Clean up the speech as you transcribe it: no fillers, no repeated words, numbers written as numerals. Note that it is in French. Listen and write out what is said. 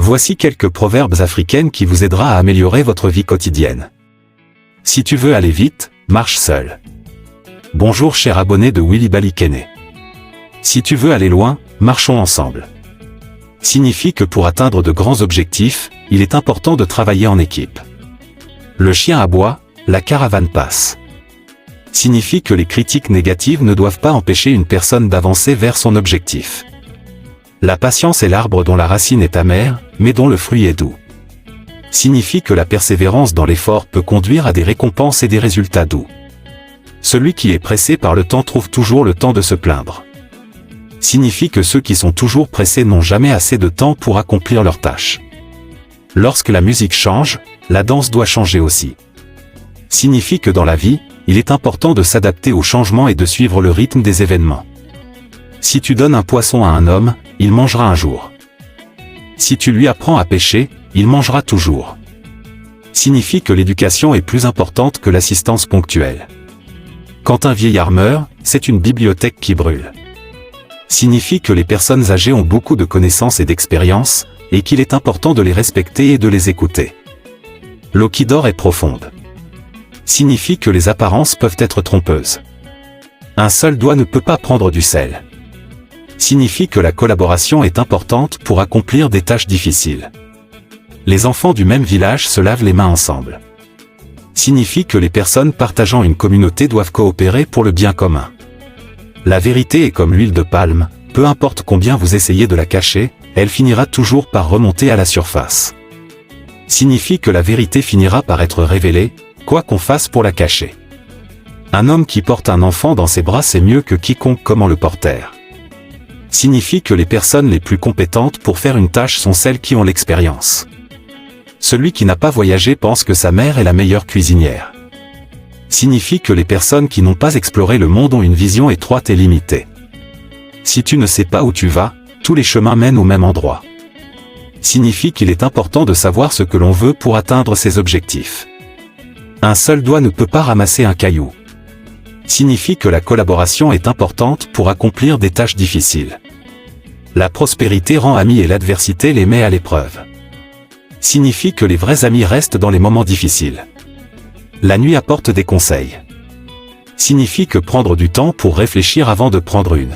Voici quelques proverbes africains qui vous aidera à améliorer votre vie quotidienne. Si tu veux aller vite, marche seul. Bonjour cher abonné de Willy Balikene. Si tu veux aller loin, marchons ensemble. Signifie que pour atteindre de grands objectifs, il est important de travailler en équipe. Le chien aboie, la caravane passe. Signifie que les critiques négatives ne doivent pas empêcher une personne d'avancer vers son objectif. La patience est l'arbre dont la racine est amère, mais dont le fruit est doux. Signifie que la persévérance dans l'effort peut conduire à des récompenses et des résultats doux. Celui qui est pressé par le temps trouve toujours le temps de se plaindre. Signifie que ceux qui sont toujours pressés n'ont jamais assez de temps pour accomplir leurs tâches. Lorsque la musique change, la danse doit changer aussi. Signifie que dans la vie, il est important de s'adapter aux changements et de suivre le rythme des événements. Si tu donnes un poisson à un homme, il mangera un jour. Si tu lui apprends à pêcher, il mangera toujours. Signifie que l'éducation est plus importante que l'assistance ponctuelle. Quand un vieillard meurt, c'est une bibliothèque qui brûle. Signifie que les personnes âgées ont beaucoup de connaissances et d'expérience, et qu'il est important de les respecter et de les écouter. L'eau qui dort est profonde. Signifie que les apparences peuvent être trompeuses. Un seul doigt ne peut pas prendre du sel. Signifie que la collaboration est importante pour accomplir des tâches difficiles. Les enfants du même village se lavent les mains ensemble. Signifie que les personnes partageant une communauté doivent coopérer pour le bien commun. La vérité est comme l'huile de palme, peu importe combien vous essayez de la cacher, elle finira toujours par remonter à la surface. Signifie que la vérité finira par être révélée, quoi qu'on fasse pour la cacher. Un homme qui porte un enfant dans ses bras c'est mieux que quiconque comment le porteur. Signifie que les personnes les plus compétentes pour faire une tâche sont celles qui ont l'expérience. Celui qui n'a pas voyagé pense que sa mère est la meilleure cuisinière. Signifie que les personnes qui n'ont pas exploré le monde ont une vision étroite et limitée. Si tu ne sais pas où tu vas, tous les chemins mènent au même endroit. Signifie qu'il est important de savoir ce que l'on veut pour atteindre ses objectifs. Un seul doigt ne peut pas ramasser un caillou. Signifie que la collaboration est importante pour accomplir des tâches difficiles. La prospérité rend amis et l'adversité les met à l'épreuve. Signifie que les vrais amis restent dans les moments difficiles. La nuit apporte des conseils. Signifie que prendre du temps pour réfléchir avant de prendre une